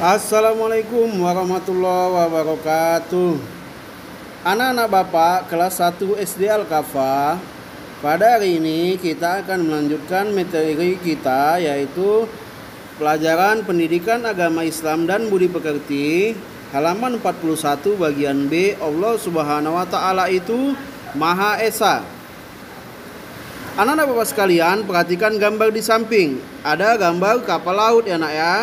Assalamualaikum warahmatullahi wabarakatuh. Anak-anak Bapak kelas 1 SD Al-Kafah. Pada hari ini kita akan melanjutkan materi kita, yaitu pelajaran pendidikan agama Islam dan budi pekerti, halaman 41 bagian B. Allah Subhanahu wa Ta'ala itu Maha Esa. Anak-anak Bapak sekalian, perhatikan gambar di samping. Ada gambar kapal laut ya nak ya.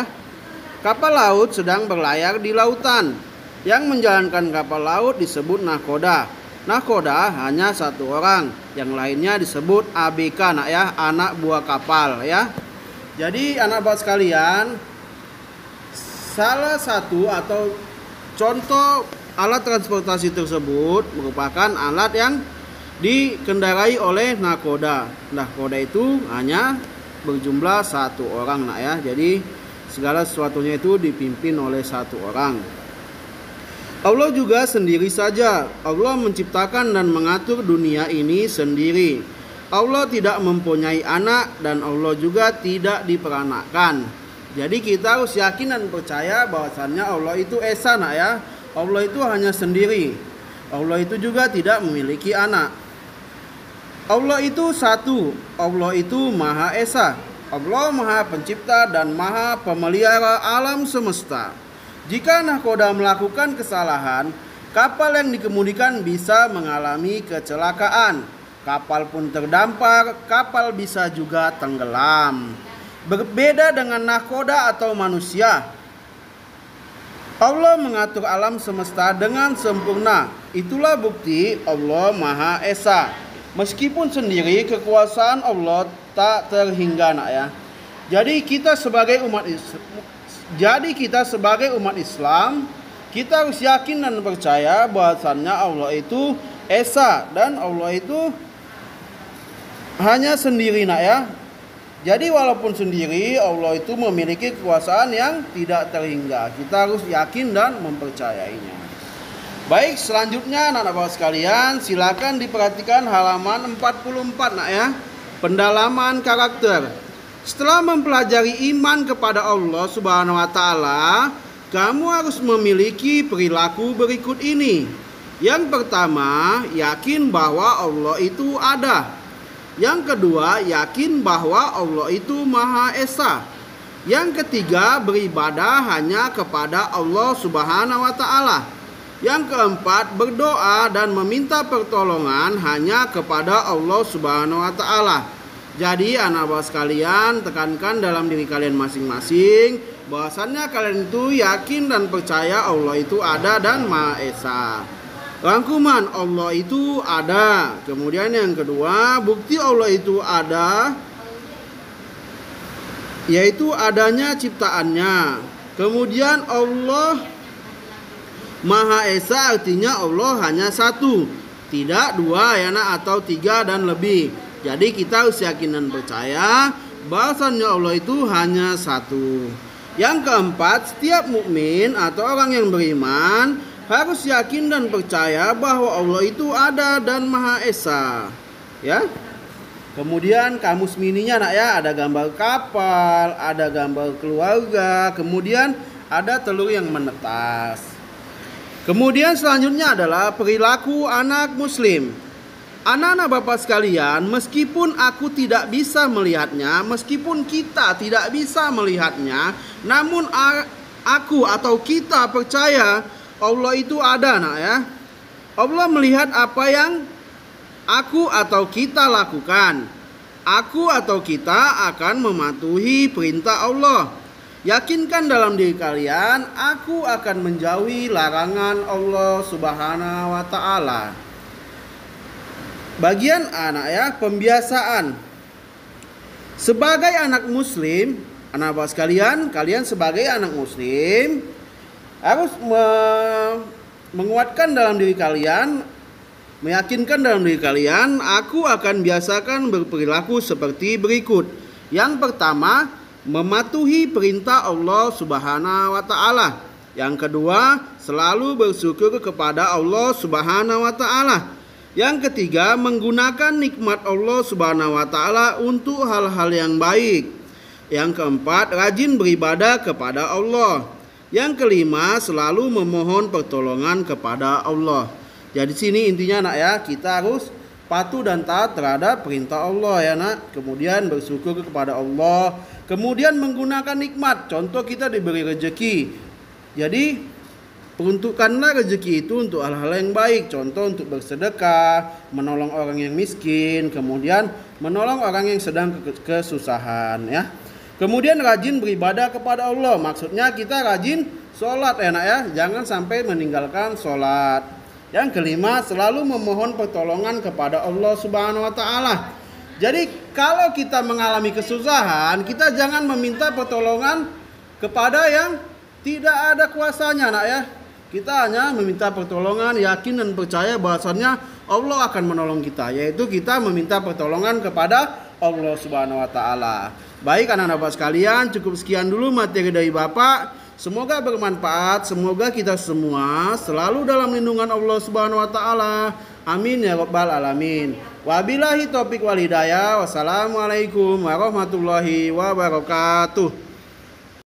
Kapal laut sedang berlayar di lautan. Yang menjalankan kapal laut disebut nahkoda. Nahkoda hanya satu orang, yang lainnya disebut ABK nak ya, anak buah kapal ya. Jadi anak buah sekalian, salah satu atau contoh alat transportasi tersebut merupakan alat yang dikendarai oleh nahkoda. Nahkoda itu hanya berjumlah satu orang nak ya. Jadi segala sesuatunya itu dipimpin oleh satu orang. Allah juga sendiri saja. Allah menciptakan dan mengatur dunia ini sendiri. Allah tidak mempunyai anak dan Allah juga tidak diperanakkan. Jadi kita harus yakin dan percaya bahwasannya Allah itu Esa nak ya. Allah itu hanya sendiri. Allah itu juga tidak memiliki anak. Allah itu satu. Allah itu Maha Esa. Allah Maha Pencipta dan Maha Pemelihara alam semesta. Jika nahkoda melakukan kesalahan, kapal yang dikemudikan bisa mengalami kecelakaan. Kapal pun terdampar, kapal bisa juga tenggelam. Berbeda dengan nahkoda atau manusia, Allah mengatur alam semesta dengan sempurna. Itulah bukti Allah Maha Esa. Meskipun sendiri, kekuasaan Allah tak terhingga nak ya. Jadi kita sebagai umat Islam, kita harus yakin dan percaya bahwasannya Allah itu Esa dan Allah itu hanya sendiri nak ya. Jadi walaupun sendiri, Allah itu memiliki kekuasaan yang tidak terhingga. Kita harus yakin dan mempercayainya. Baik, selanjutnya anak-anak Bapak sekalian, silakan diperhatikan halaman 44 nak ya. Pendalaman karakter. Setelah mempelajari iman kepada Allah Subhanahu wa Ta'ala, kamu harus memiliki perilaku berikut ini. Yang pertama, yakin bahwa Allah itu ada. Yang kedua, yakin bahwa Allah itu Maha Esa. Yang ketiga, beribadah hanya kepada Allah Subhanahu wa Ta'ala. Yang keempat, berdoa dan meminta pertolongan hanya kepada Allah Subhanahu wa Ta'ala. Jadi anak bapak sekalian, tekankan dalam diri kalian masing-masing bahwasannya kalian itu yakin dan percaya Allah itu ada dan Maha Esa. Rangkuman, Allah itu ada. Kemudian yang kedua, bukti Allah itu ada, yaitu adanya ciptaannya. Kemudian Allah Maha Esa artinya Allah hanya satu, tidak dua ya nak, atau tiga dan lebih. Jadi kita harus yakin dan percaya bahwasannya Allah itu hanya satu. Yang keempat, setiap mukmin atau orang yang beriman harus yakin dan percaya bahwa Allah itu ada dan Maha Esa. Ya. Kemudian kamus mininya nak ya, ada gambar kapal, ada gambar keluarga, kemudian ada telur yang menetas. Kemudian selanjutnya adalah perilaku anak muslim. Anak-anak Bapak sekalian, meskipun aku tidak bisa melihatnya, meskipun kita tidak bisa melihatnya, namun aku atau kita percaya Allah itu ada nak ya. Allah melihat apa yang aku atau kita lakukan. Aku atau kita akan mematuhi perintah Allah. Yakinkan dalam diri kalian, aku akan menjauhi larangan Allah Subhanahu wa Ta'ala. Bagian anak ya, pembiasaan. Sebagai anak muslim, anak bapak sekalian, kalian sebagai anak muslim harus menguatkan dalam diri kalian, meyakinkan dalam diri kalian, aku akan biasakan berperilaku seperti berikut. Yang pertama, mematuhi perintah Allah Subhanahu wa Ta'ala. Yang kedua, selalu bersyukur kepada Allah Subhanahu wa Ta'ala. Yang ketiga, menggunakan nikmat Allah Subhanahu wa Ta'ala untuk hal-hal yang baik. Yang keempat, rajin beribadah kepada Allah. Yang kelima, selalu memohon pertolongan kepada Allah. Jadi sini intinya nak ya, kita harus patuh dan taat terhadap perintah Allah ya nak. Kemudian bersyukur kepada Allah. Kemudian menggunakan nikmat. Contoh kita diberi rezeki. Jadi peruntukkanlah rezeki itu untuk hal-hal yang baik. Contoh untuk bersedekah, menolong orang yang miskin, kemudian menolong orang yang sedang kesusahan ya. Kemudian rajin beribadah kepada Allah. Maksudnya kita rajin sholat enak ya. Jangan sampai meninggalkan sholat. Yang kelima, selalu memohon pertolongan kepada Allah Subhanahu wa Ta'ala. Jadi kalau kita mengalami kesusahan, kita jangan meminta pertolongan kepada yang tidak ada kuasanya nak ya. Kita hanya meminta pertolongan, yakin dan percaya bahwasannya Allah akan menolong kita. Yaitu kita meminta pertolongan kepada Allah Subhanahu wa Ta'ala. Baik anak-anak Bapak sekalian, cukup sekian dulu materi dari Bapak. Semoga bermanfaat, semoga kita semua selalu dalam lindungan Allah Subhanahu wa Ta'ala. Amin ya rabbal alamin. Wabillahi taufik wal hidayah. Wassalamualaikum warahmatullahi wabarakatuh.